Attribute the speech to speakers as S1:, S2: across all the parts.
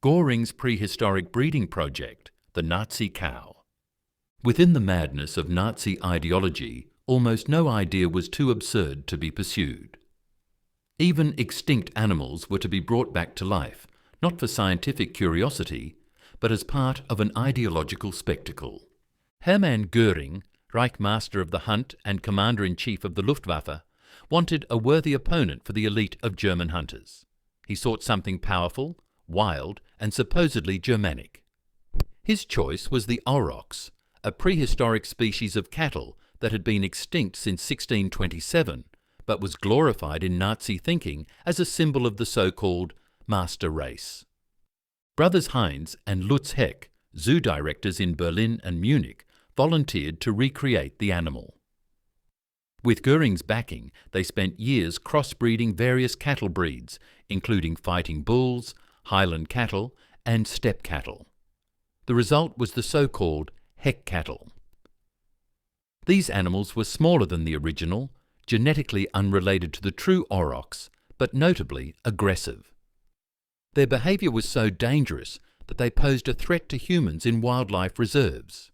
S1: Göring's prehistoric breeding project, the Nazi cow. Within the madness of Nazi ideology, almost no idea was too absurd to be pursued. Even extinct animals were to be brought back to life, not for scientific curiosity, but as part of an ideological spectacle. Hermann Göring, Reich Master of the Hunt and Commander-in-Chief of the Luftwaffe, wanted a worthy opponent for the elite of German hunters. He sought something powerful, wild, and supposedly Germanic. His choice was the aurochs, a prehistoric species of cattle that had been extinct since 1627, but was glorified in Nazi thinking as a symbol of the so-called master race. Brothers Heinz and Lutz Heck, zoo directors in Berlin and Munich, volunteered to recreate the animal. With Göring's backing, they spent years crossbreeding various cattle breeds, including fighting bulls, highland cattle, and steppe cattle. The result was the so-called Heck cattle. These animals were smaller than the original, genetically unrelated to the true aurochs, but notably aggressive. Their behaviour was so dangerous that they posed a threat to humans in wildlife reserves.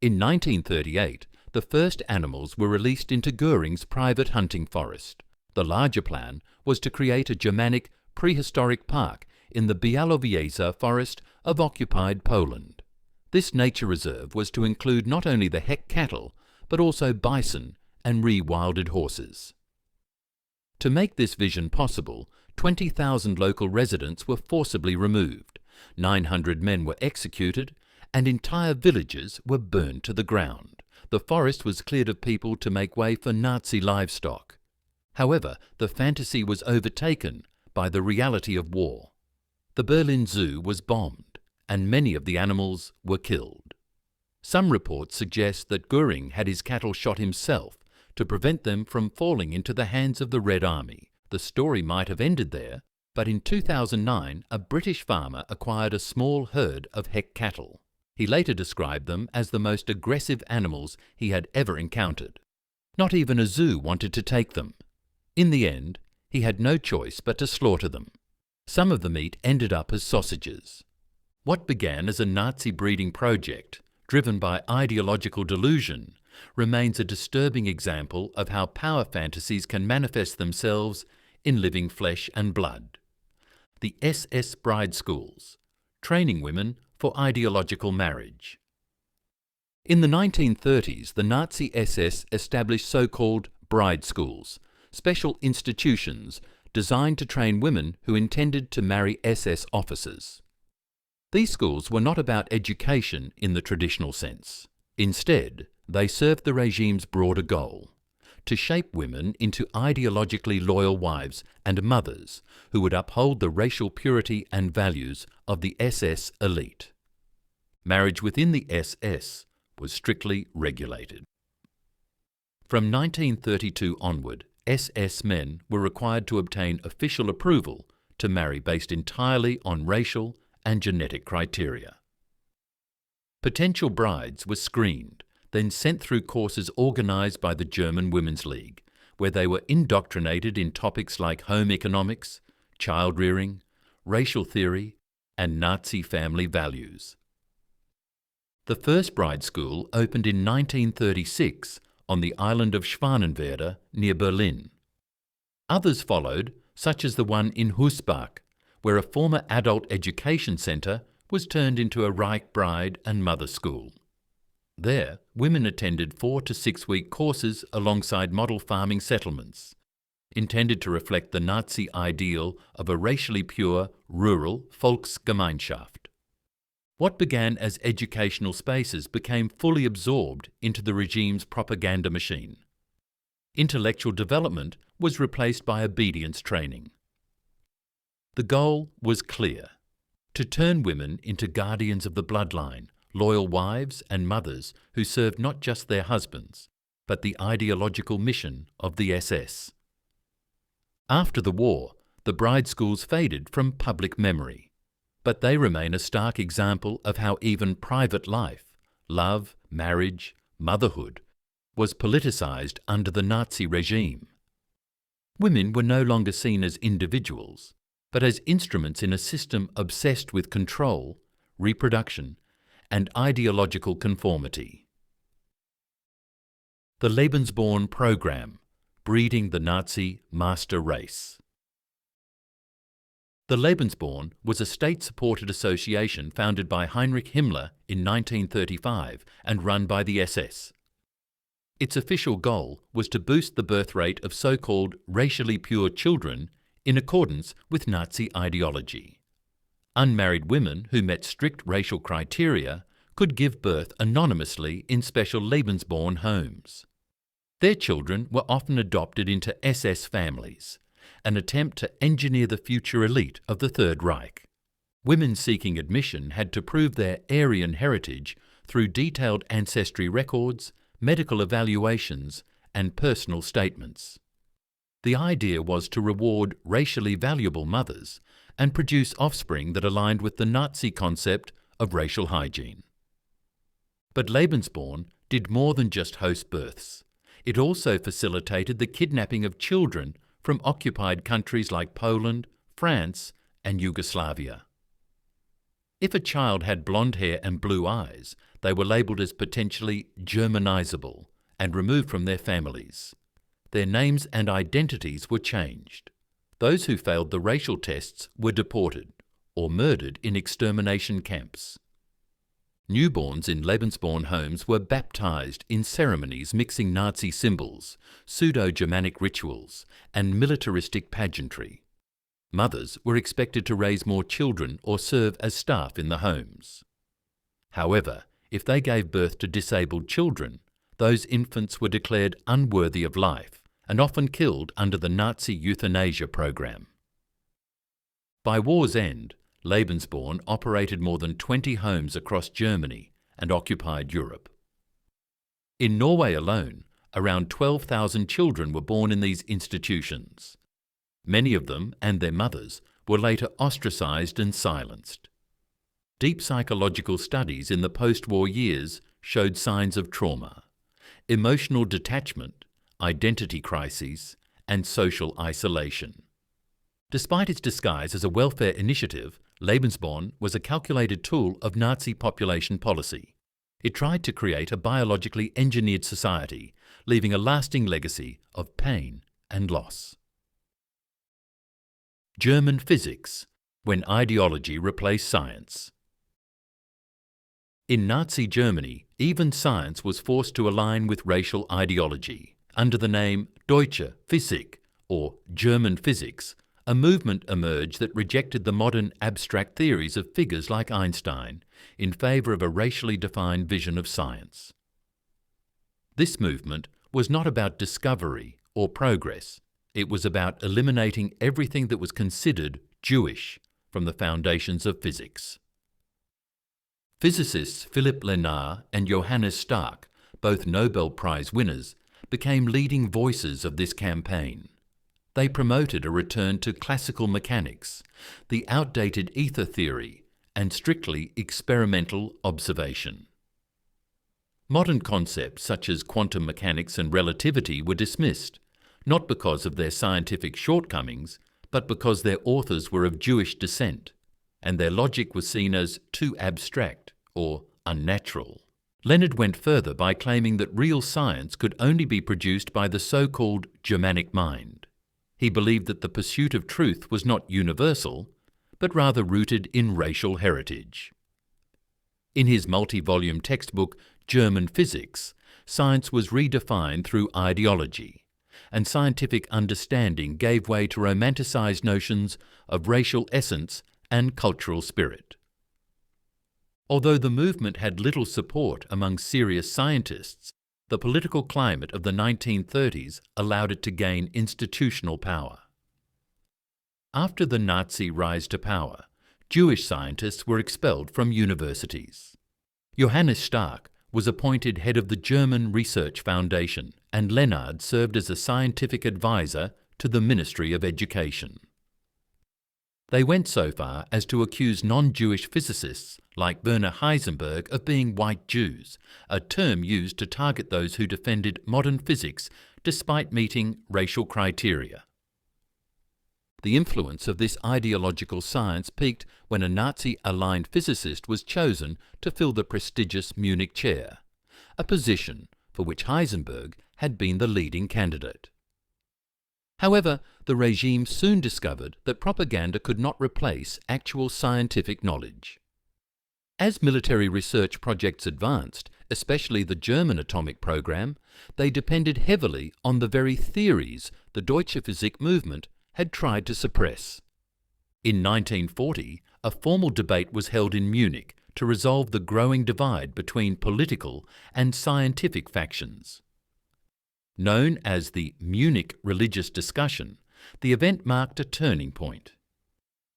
S1: In 1938, the first animals were released into Göring's private hunting forest. The larger plan was to create a Germanic prehistoric park in the Bialowieza forest of occupied Poland. This nature reserve was to include not only the Heck cattle, but also bison and rewilded horses. To make this vision possible, 20,000 local residents were forcibly removed, 900 men were executed, and entire villages were burned to the ground. The forest was cleared of people to make way for Nazi livestock. However, the fantasy was overtaken by the reality of war. The Berlin Zoo was bombed, and many of the animals were killed. Some reports suggest that Göring had his cattle shot himself to prevent them from falling into the hands of the Red Army. The story might have ended there, but in 2009 a British farmer acquired a small herd of Heck cattle. He later described them as the most aggressive animals he had ever encountered. Not even a zoo wanted to take them. In the end, he had no choice but to slaughter them. Some of the meat ended up as sausages. What began as a Nazi breeding project, driven by ideological delusion, remains a disturbing example of how power fantasies can manifest themselves in living flesh and blood. The SS bride schools, training women for ideological marriage. In the 1930s, the Nazi SS established so-called bride schools, special institutions designed to train women who intended to marry SS officers. These schools were not about education in the traditional sense. Instead, they served the regime's broader goal, to shape women into ideologically loyal wives and mothers who would uphold the racial purity and values of the SS elite. Marriage within the SS was strictly regulated. From 1932 onward, SS men were required to obtain official approval to marry based entirely on racial and genetic criteria. Potential brides were screened, then sent through courses organised by the German Women's League, where they were indoctrinated in topics like home economics, child-rearing, racial theory, and Nazi family values. The first bride school opened in 1936 on the island of Schwanenwerder near Berlin. Others followed, such as the one in Husbach, where a former adult education centre was turned into a Reich bride and mother school. There, women attended 4 to 6 week courses alongside model farming settlements, intended to reflect the Nazi ideal of a racially pure, rural Volksgemeinschaft. What began as educational spaces became fully absorbed into the regime's propaganda machine. Intellectual development was replaced by obedience training. The goal was clear: to turn women into guardians of the bloodline, loyal wives and mothers who served not just their husbands, but the ideological mission of the SS. After the war, the bride schools faded from public memory, but they remain a stark example of how even private life, love, marriage, motherhood, was politicized under the Nazi regime. Women were no longer seen as individuals, but as instruments in a system obsessed with control, reproduction, and ideological conformity. The Lebensborn program, breeding the Nazi master race. The Lebensborn was a state-supported association founded by Heinrich Himmler in 1935 and run by the SS. Its official goal was to boost the birth rate of so-called racially pure children in accordance with Nazi ideology. Unmarried women who met strict racial criteria could give birth anonymously in special Lebensborn homes. Their children were often adopted into SS families, an attempt to engineer the future elite of the Third Reich. Women seeking admission had to prove their Aryan heritage through detailed ancestry records, medical evaluations, and personal statements. The idea was to reward racially valuable mothers and produce offspring that aligned with the Nazi concept of racial hygiene. But Lebensborn did more than just host births. It also facilitated the kidnapping of children from occupied countries like Poland, France, and Yugoslavia. If a child had blonde hair and blue eyes, they were labelled as potentially Germanizable and removed from their families. Their names and identities were changed. Those who failed the racial tests were deported or murdered in extermination camps. Newborns in Lebensborn homes were baptized in ceremonies mixing Nazi symbols, pseudo-Germanic rituals, and militaristic pageantry. Mothers were expected to raise more children or serve as staff in the homes. However, if they gave birth to disabled children, those infants were declared unworthy of life and often killed under the Nazi euthanasia program. By war's end, Lebensborn operated more than 20 homes across Germany and occupied Europe. In Norway alone, around 12,000 children were born in these institutions. Many of them and their mothers were later ostracized and silenced. Deep psychological studies in the post-war years showed signs of trauma, emotional detachment, identity crises, and social isolation. Despite its disguise as a welfare initiative, Lebensborn was a calculated tool of Nazi population policy. It tried to create a biologically engineered society, leaving a lasting legacy of pain and loss. German physics, when ideology replaced science. In Nazi Germany, even science was forced to align with racial ideology. Under the name Deutsche Physik, or German physics, a movement emerged that rejected the modern abstract theories of figures like Einstein in favour of a racially defined vision of science. This movement was not about discovery or progress. It was about eliminating everything that was considered Jewish from the foundations of physics. Physicists Philipp Lenard and Johannes Stark, both Nobel Prize winners, became leading voices of this campaign. They promoted a return to classical mechanics, the outdated ether theory, and strictly experimental observation. Modern concepts such as quantum mechanics and relativity were dismissed, not because of their scientific shortcomings, but because their authors were of Jewish descent, and their logic was seen as too abstract or unnatural. Leonard went further by claiming that real science could only be produced by the so-called Germanic mind. He believed that the pursuit of truth was not universal, but rather rooted in racial heritage. In his multi-volume textbook, German Physics, science was redefined through ideology, and scientific understanding gave way to romanticized notions of racial essence and cultural spirit. Although the movement had little support among serious scientists, the political climate of the 1930s allowed it to gain institutional power. After the Nazi rise to power, Jewish scientists were expelled from universities. Johannes Stark was appointed head of the German Research Foundation, and Lenard served as a scientific advisor to the Ministry of Education. They went so far as to accuse non-Jewish physicists like Werner Heisenberg of being white Jews, a term used to target those who defended modern physics despite meeting racial criteria. The influence of this ideological science peaked when a Nazi-aligned physicist was chosen to fill the prestigious Munich chair, a position for which Heisenberg had been the leading candidate. However, the regime soon discovered that propaganda could not replace actual scientific knowledge. As military research projects advanced, especially the German atomic program, they depended heavily on the very theories the Deutsche Physik movement had tried to suppress. In 1940, a formal debate was held in Munich to resolve the growing divide between political and scientific factions. Known as the Munich Religious Discussion, the event marked a turning point.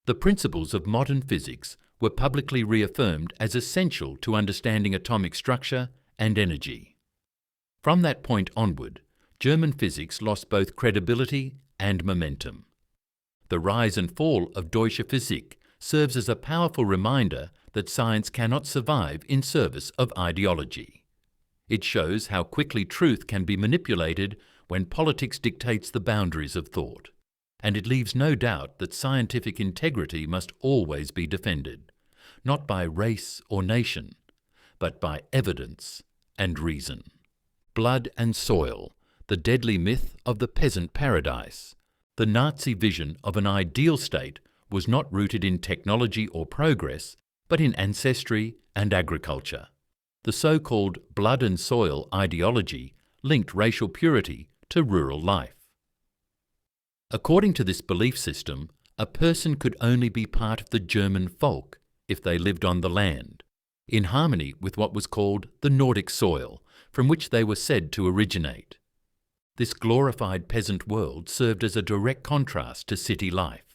S1: The principles of modern physics were publicly reaffirmed as essential to understanding atomic structure and energy. From that point onward, German physics lost both credibility and momentum. The rise and fall of Deutsche Physik serves as a powerful reminder that science cannot survive in service of ideology. It shows how quickly truth can be manipulated when politics dictates the boundaries of thought, and it leaves no doubt that scientific integrity must always be defended, not by race or nation, but by evidence and reason. Blood and soil, the deadly myth of the peasant paradise. The Nazi vision of an ideal state was not rooted in technology or progress, but in ancestry and agriculture. The so-called blood and soil ideology linked racial purity to rural life. According to this belief system, a person could only be part of the German folk if they lived on the land, in harmony with what was called the Nordic soil, from which they were said to originate. This glorified peasant world served as a direct contrast to city life.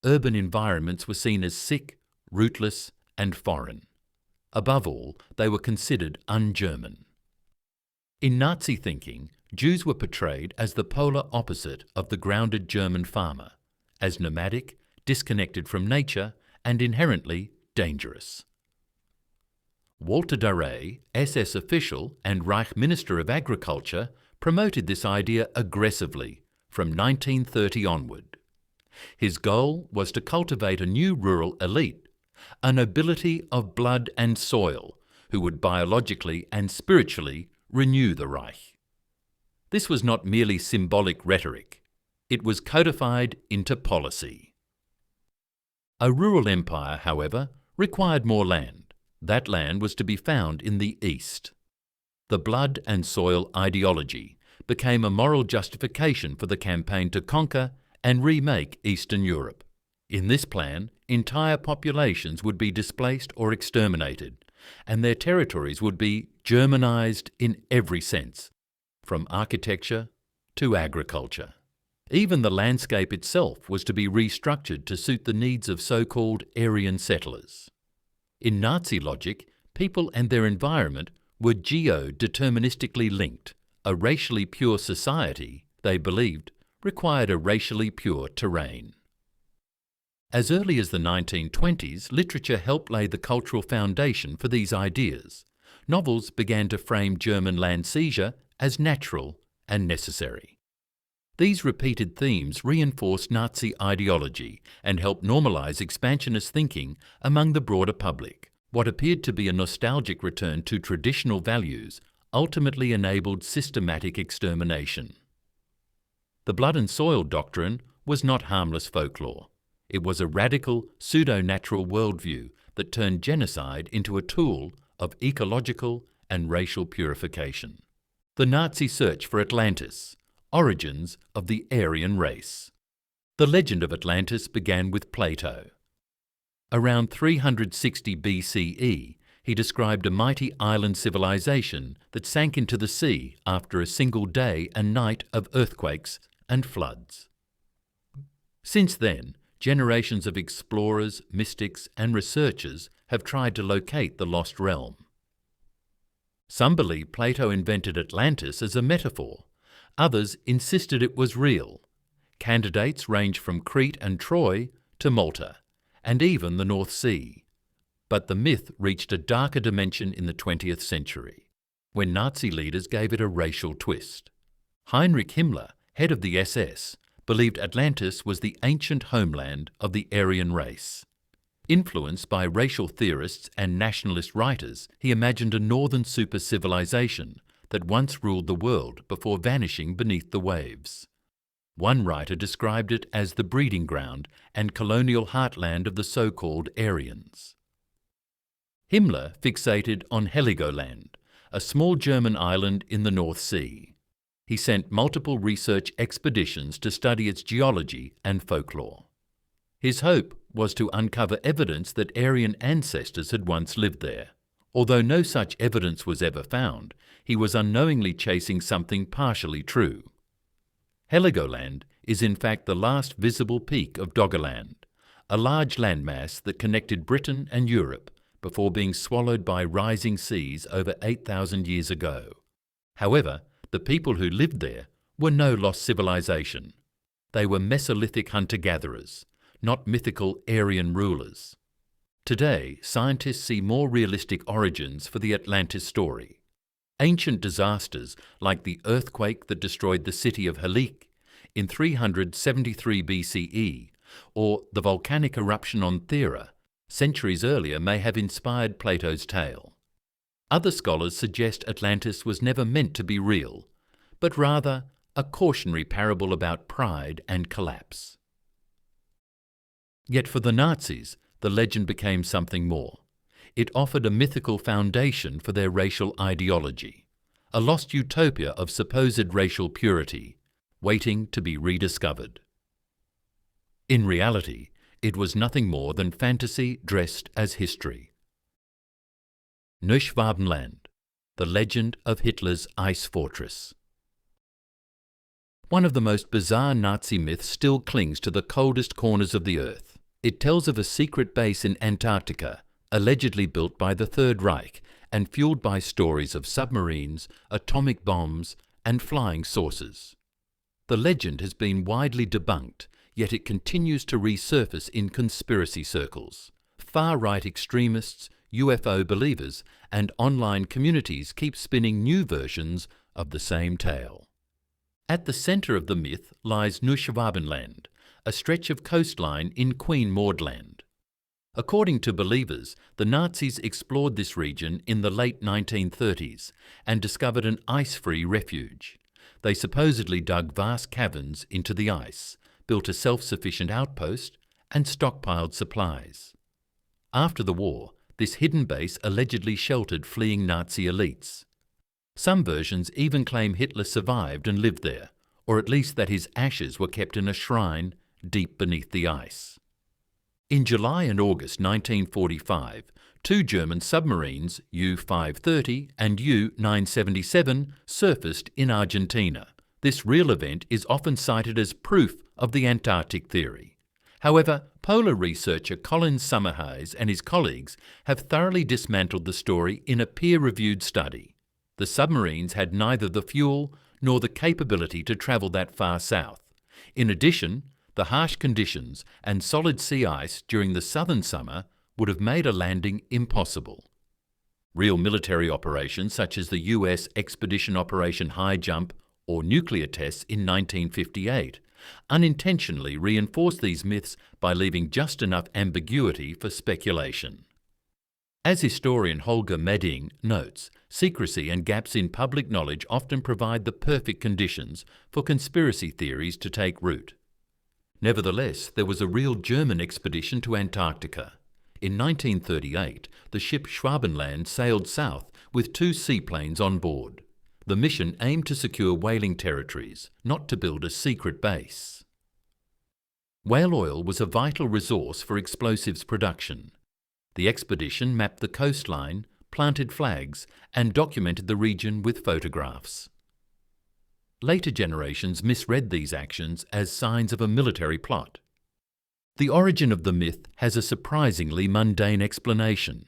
S1: Urban environments were seen as sick, rootless, and foreign. Above all, they were considered un-German. In Nazi thinking, Jews were portrayed as the polar opposite of the grounded German farmer, as nomadic, disconnected from nature, and inherently dangerous. Walter Darré, SS official and Reich Minister of Agriculture, promoted this idea aggressively from 1930 onward. His goal was to cultivate a new rural elite, a nobility of blood and soil, who would biologically and spiritually renew the Reich. This was not merely symbolic rhetoric. It was codified into policy. A rural empire, however, required more land. That land was to be found in the East. The blood and soil ideology became a moral justification for the campaign to conquer and remake Eastern Europe. In this plan, entire populations would be displaced or exterminated, and their territories would be Germanized in every sense, from architecture to agriculture. Even the landscape itself was to be restructured to suit the needs of so-called Aryan settlers. In Nazi logic, people and their environment were geo-deterministically linked. A racially pure society, they believed, required a racially pure terrain. As early as the 1920s, literature helped lay the cultural foundation for these ideas. Novels began to frame German land seizure as natural and necessary. These repeated themes reinforced Nazi ideology and helped normalize expansionist thinking among the broader public. What appeared to be a nostalgic return to traditional values ultimately enabled systematic extermination. The blood and soil doctrine was not harmless folklore. It was a radical, pseudo-natural worldview that turned genocide into a tool of ecological and racial purification. The Nazi search for Atlantis, origins of the Aryan race. The legend of Atlantis began with Plato. Around 360 BCE, he described a mighty island civilization that sank into the sea after a single day and night of earthquakes and floods. Since then, generations of explorers, mystics, and researchers have tried to locate the lost realm. Some believe Plato invented Atlantis as a metaphor. Others insisted it was real. Candidates range from Crete and Troy to Malta, and even the North Sea. But the myth reached a darker dimension in the 20th century, when Nazi leaders gave it a racial twist. Heinrich Himmler, head of the SS, believed Atlantis was the ancient homeland of the Aryan race. Influenced by racial theorists and nationalist writers, he imagined a northern super-civilization that once ruled the world before vanishing beneath the waves. One writer described it as the breeding ground and colonial heartland of the so-called Aryans. Himmler fixated on Heligoland, a small German island in the North Sea. He sent multiple research expeditions to study its geology and folklore. His hope was to uncover evidence that Aryan ancestors had once lived there. Although no such evidence was ever found, he was unknowingly chasing something partially true. Heligoland is in fact the last visible peak of Doggerland, a large landmass that connected Britain and Europe before being swallowed by rising seas over 8,000 years ago. However, the people who lived there were no lost civilization. They were Mesolithic hunter-gatherers, not mythical Aryan rulers. Today, scientists see more realistic origins for the Atlantis story. Ancient disasters like the earthquake that destroyed the city of Halik in 373 BCE or the volcanic eruption on Thera centuries earlier may have inspired Plato's tale. Other scholars suggest Atlantis was never meant to be real, but rather a cautionary parable about pride and collapse. Yet for the Nazis, the legend became something more. It offered a mythical foundation for their racial ideology, a lost utopia of supposed racial purity, waiting to be rediscovered. In reality, it was nothing more than fantasy dressed as history. Neuschwabenland, the legend of Hitler's ice fortress. One of the most bizarre Nazi myths still clings to the coldest corners of the earth. It tells of a secret base in Antarctica, allegedly built by the Third Reich and fueled by stories of submarines, atomic bombs, and flying saucers. The legend has been widely debunked, yet it continues to resurface in conspiracy circles. Far-right extremists, UFO believers, and online communities keep spinning new versions of the same tale. At the centre of the myth lies Neuschwabenland, a stretch of coastline in Queen Maudland. According to believers, the Nazis explored this region in the late 1930s and discovered an ice-free refuge. They supposedly dug vast caverns into the ice, built a self-sufficient outpost, and stockpiled supplies. After the war, this hidden base allegedly sheltered fleeing Nazi elites. Some versions even claim Hitler survived and lived there, or at least that his ashes were kept in a shrine deep beneath the ice. In July and August 1945, two German submarines, U-530 and U-977, surfaced in Argentina. This real event is often cited as proof of the Antarctic theory. However, polar researcher Colin Summerhayes and his colleagues have thoroughly dismantled the story in a peer-reviewed study. The submarines had neither the fuel nor the capability to travel that far south. In addition, the harsh conditions and solid sea ice during the southern summer would have made a landing impossible. Real military operations such as the US Expedition Operation High Jump or nuclear tests in 1958 unintentionally reinforced these myths by leaving just enough ambiguity for speculation. As historian Holger Meding notes, secrecy and gaps in public knowledge often provide the perfect conditions for conspiracy theories to take root. Nevertheless, there was a real German expedition to Antarctica. In 1938, the ship Schwabenland sailed south with 2 seaplanes on board. The mission aimed to secure whaling territories, not to build a secret base. Whale oil was a vital resource for explosives production. The expedition mapped the coastline, planted flags, and documented the region with photographs. Later generations misread these actions as signs of a military plot. The origin of the myth has a surprisingly mundane explanation.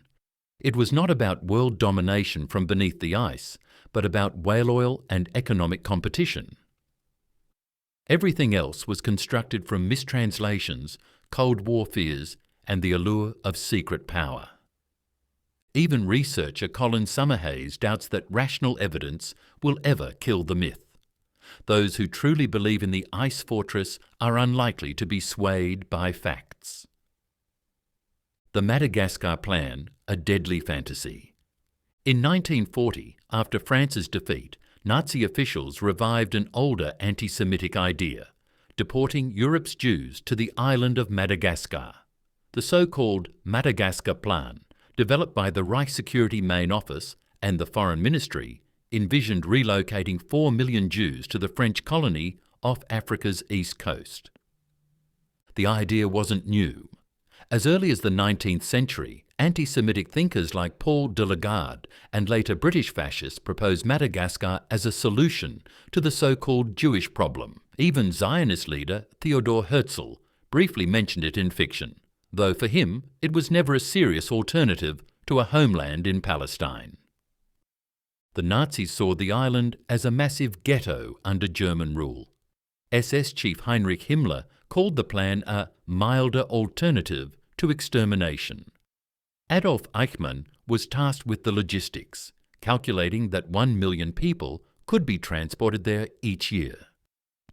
S1: It was not about world domination from beneath the ice, but about whale oil and economic competition. Everything else was constructed from mistranslations, Cold War fears, and the allure of secret power. Even researcher Colin Summerhayes doubts that rational evidence will ever kill the myth. Those who truly believe in the ice fortress are unlikely to be swayed by facts. The Madagascar Plan, a deadly fantasy. In 1940, after France's defeat, Nazi officials revived an older anti-Semitic idea, deporting Europe's Jews to the island of Madagascar. The so-called Madagascar Plan, developed by the Reich Security Main Office and the Foreign Ministry, envisioned relocating 4 million Jews to the French colony off Africa's east coast. The idea wasn't new. As early as the 19th century, anti-Semitic thinkers like Paul de Lagarde and later British fascists proposed Madagascar as a solution to the so-called Jewish problem. Even Zionist leader Theodor Herzl briefly mentioned it in fiction, though for him it was never a serious alternative to a homeland in Palestine. The Nazis saw the island as a massive ghetto under German rule. SS chief Heinrich Himmler called the plan a milder alternative to extermination. Adolf Eichmann was tasked with the logistics, calculating that 1 million people could be transported there each year.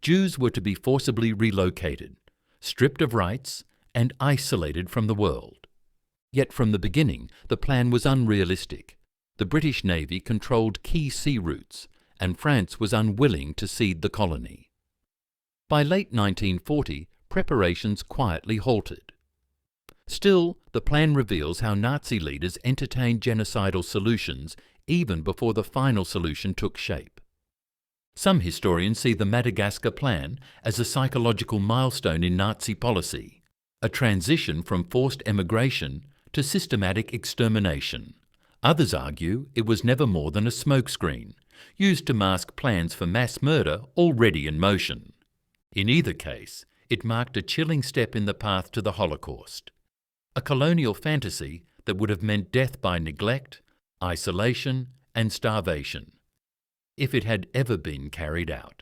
S1: Jews were to be forcibly relocated, stripped of rights, and isolated from the world. Yet from the beginning, the plan was unrealistic. The British Navy controlled key sea routes, and France was unwilling to cede the colony. By late 1940, preparations quietly halted. Still, the plan reveals how Nazi leaders entertained genocidal solutions even before the final solution took shape. Some historians see the Madagascar Plan as a psychological milestone in Nazi policy, a transition from forced emigration to systematic extermination. Others argue it was never more than a smokescreen, used to mask plans for mass murder already in motion. In either case, it marked a chilling step in the path to the Holocaust, a colonial fantasy that would have meant death by neglect, isolation, and starvation, if it had ever been carried out.